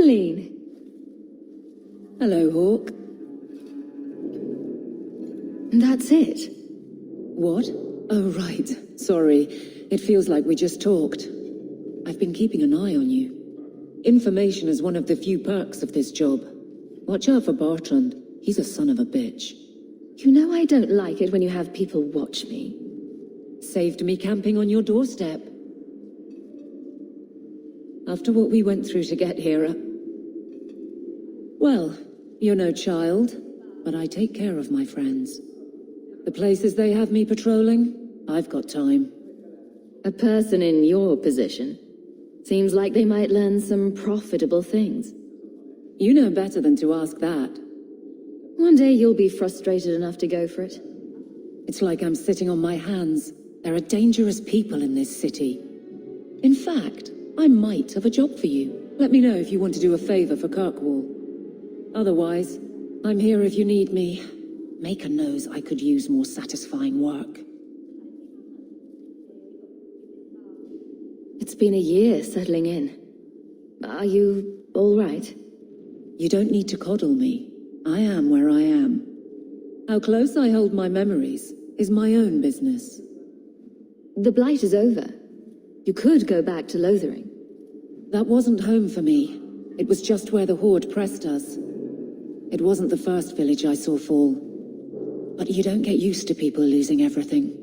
Aveline! Hello, Hawke. That's it? What? Oh, right. Sorry. It feels like we just talked. I've been keeping an eye on you. Information is one of the few perks of this job. Watch out for Bartrand. He's a son of a bitch. You know I don't like it when you have people watch me. Saved me camping on your doorstep. After what we went through to get here, well, you're no child, but I take care of my friends. The places they have me patrolling, I've got time. A person in your position. Seems like they might learn some profitable things. You know better than to ask that. One day you'll be frustrated enough to go for it. It's like I'm sitting on my hands. There are dangerous people in this city. In fact, I might have a job for you. Let me know if you want to do a favor for Kirkwall. Otherwise, I'm here if you need me. Maker knows I could use more satisfying work. It's been a year settling in. Are you all right? You don't need to coddle me. I am where I am. How close I hold my memories is my own business. The Blight is over. You could go back to Lothering. That wasn't home for me. It was just where the Horde pressed us. It wasn't the first village I saw fall. But you don't get used to people losing everything.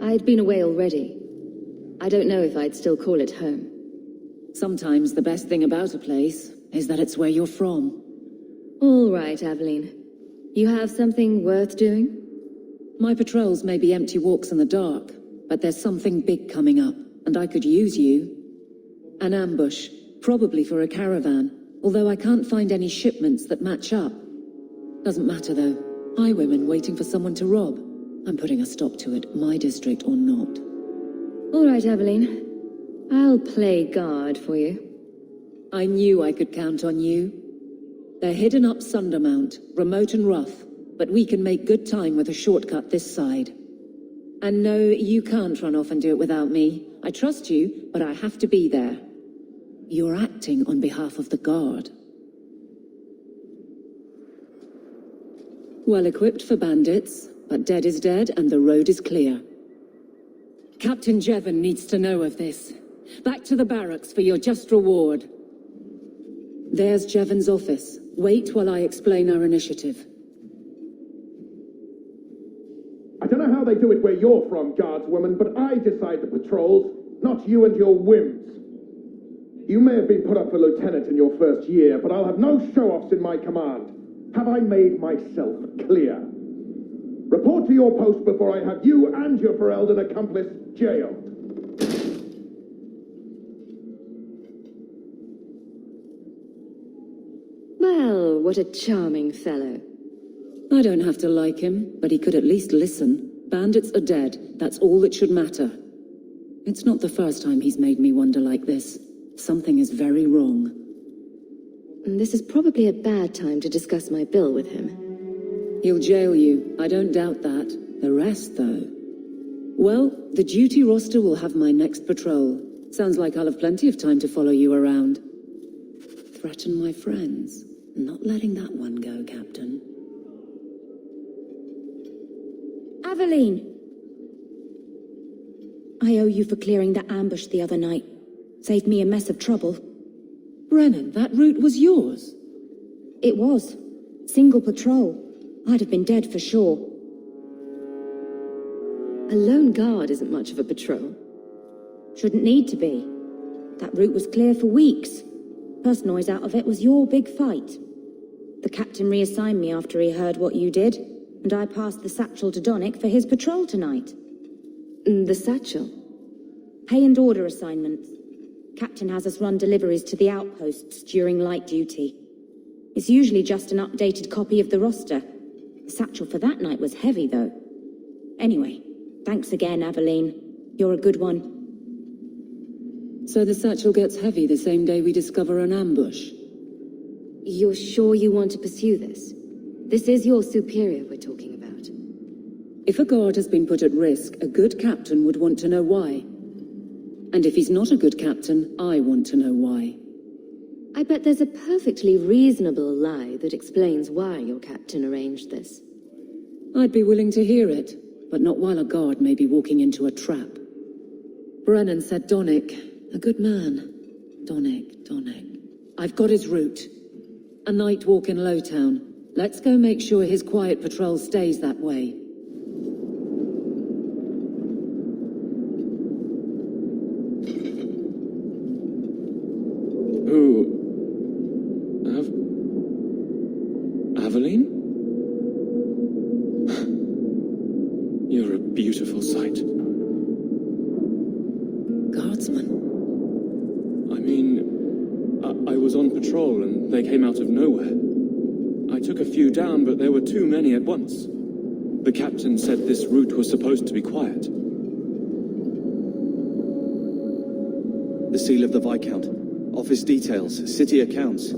I'd been away already. I don't know if I'd still call it home. Sometimes the best thing about a place is that it's where you're from. All right, Aveline. You have something worth doing? My patrols may be empty walks in the dark, but there's something big coming up, and I could use you. An ambush, probably for a caravan, although I can't find any shipments that match up. Doesn't matter though. Highwaymen waiting for someone to rob. I'm putting a stop to it, my district or not. All right, Aveline. I'll play guard for you. I knew I could count on you. They're hidden up Sundermount, remote and rough, but we can make good time with a shortcut this side. And no, you can't run off and do it without me. I trust you, but I have to be there. You're acting on behalf of the Guard. Well equipped for bandits, but dead is dead and the road is clear. Captain Jevon needs to know of this. Back to the barracks for your just reward. There's Jevon's office. Wait while I explain our initiative. I don't know how they do it where you're from, guardswoman, but I decide the patrols, not you and your whims. You may have been put up for lieutenant in your first year, but I'll have no show-offs in my command. Have I made myself clear? Report to your post before I have you and your Ferelden accomplice jailed. Well, what a charming fellow. I don't have to like him, but he could at least listen. Bandits are dead. That's all that should matter. It's not the first time he's made me wonder like this. Something is very wrong. This is probably a bad time to discuss my bill with him. He'll jail you. I don't doubt that. The rest, though. Well, the duty roster will have my next patrol. Sounds like I'll have plenty of time to follow you around. Threaten my friends. Not letting that one go, Captain. Aveline! I owe you for clearing that ambush the other night. Saved me a mess of trouble. Brennan, that route was yours? It was. Single patrol. I'd have been dead for sure. A lone guard isn't much of a patrol. Shouldn't need to be. That route was clear for weeks. First noise out of it was your big fight. The captain reassigned me after he heard what you did, and I passed the satchel to Donnick for his patrol tonight. The satchel? Pay and order assignments. Captain has us run deliveries to the outposts during light duty. It's usually just an updated copy of the roster. The satchel for that night was heavy, though. Anyway, thanks again, Aveline. You're a good one. So the satchel gets heavy the same day we discover an ambush? You're sure you want to pursue this? This is your superior we're talking about. If a guard has been put at risk, a good captain would want to know why. And if he's not a good captain, I want to know why. I bet there's a perfectly reasonable lie that explains why your captain arranged this. I'd be willing to hear it, but not while a guard may be walking into a trap. Brennan said Donnick, a good man. Donnick. I've got his route. A night walk in Lowtown. Let's go make sure his quiet patrol stays that way. Aveline? You're a beautiful sight. Guardsman? I mean, I was on patrol and they came out of nowhere. I took a few down, but there were too many at once. The captain said this route was supposed to be quiet. The seal of the Viscount. Office details, city accounts.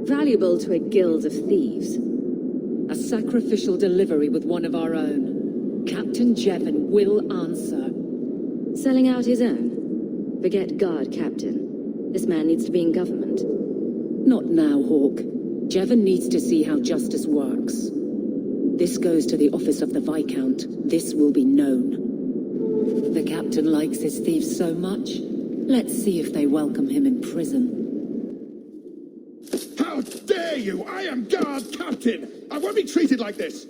Valuable to a guild of thieves. A sacrificial delivery with one of our own. Captain Jevon will answer. Selling out his own? Forget guard captain. This man needs to be in government. Not now, Hawke. Jevon needs to see how justice works. This goes to the office of the Viscount. This will be known. The captain likes his thieves so much. Let's see if they welcome him in prison. How dare you! I am guard captain! I won't be treated like this!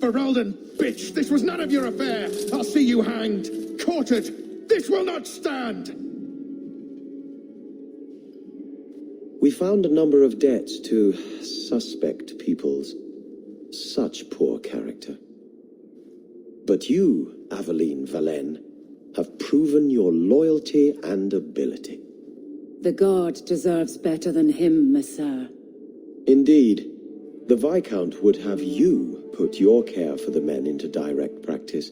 Ferelden, bitch, this was none of your affair! I'll see you hanged, quartered! This will not stand! We found a number of debts to suspect peoples. Such poor character. But you, Aveline Valenne, have proven your loyalty and ability. The guard deserves better than him, Messire. Indeed. The Viscount would have you put your care for the men into direct practice.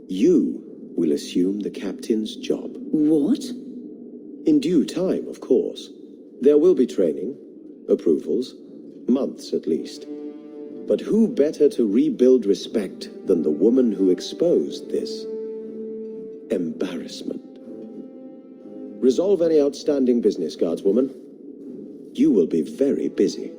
You will assume the captain's job. What? In due time, of course. There will be training, approvals, months at least. But who better to rebuild respect than the woman who exposed this embarrassment? Resolve any outstanding business, guardswoman. You will be very busy.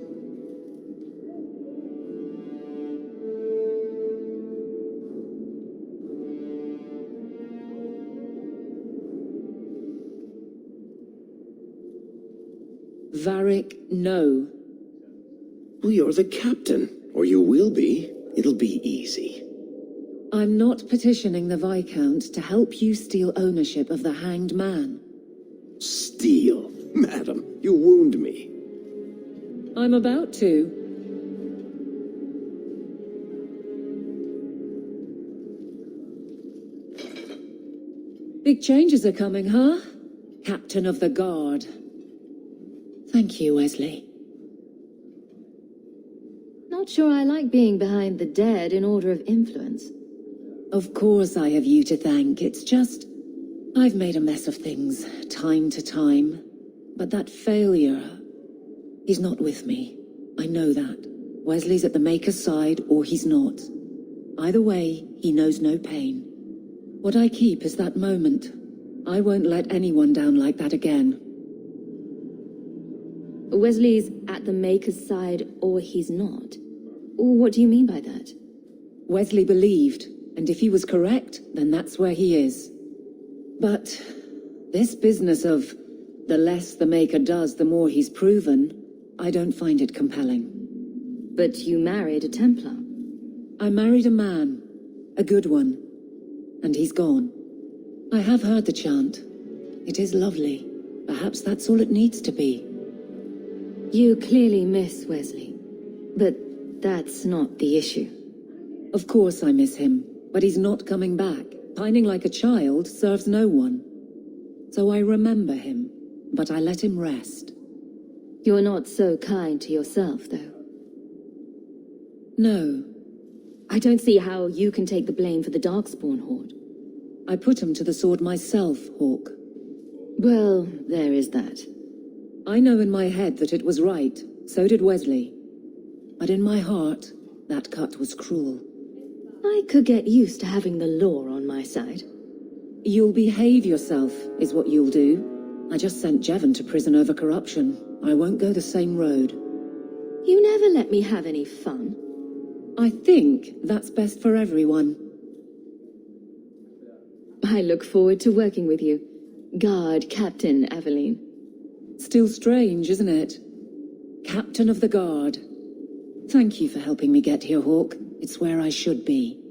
Varric, no. Well, you're the captain, or you will be. It'll be easy. I'm not petitioning the Viscount to help you steal ownership of the Hanged Man. Steal? Madam, you wound me. I'm about to. Big changes are coming, huh? Captain of the Guard. Thank you, Wesley. Not sure I like being behind the dead in order of influence. Of course I have you to thank. It's just, I've made a mess of things, time to time. But that failure, he's not with me. I know that. Wesley's at the Maker's side, or he's not. Either way, he knows no pain. What I keep is that moment. I won't let anyone down like that again. Wesley's at the Maker's side, or he's not. What do you mean by that? Wesley believed, and if he was correct, then that's where he is. But this business of the less the Maker does, the more he's proven, I don't find it compelling. But you married a Templar. I married a man, a good one, and he's gone. I have heard the chant. It is lovely. Perhaps that's all it needs to be. You clearly miss Wesley, but that's not the issue. Of course I miss him, but he's not coming back. Pining like a child serves no one. So I remember him, but I let him rest. You're not so kind to yourself, though. No. I don't see how you can take the blame for the Darkspawn Horde. I put him to the sword myself, Hawke. Well, there is that. I know in my head that it was right. So did Wesley. But in my heart, that cut was cruel. I could get used to having the law on my side. You'll behave yourself, is what you'll do. I just sent Jevon to prison over corruption. I won't go the same road. You never let me have any fun. I think that's best for everyone. I look forward to working with you, Guard Captain Aveline. Still strange, isn't it? Captain of the Guard. Thank you for helping me get here, Hawke. It's where I should be.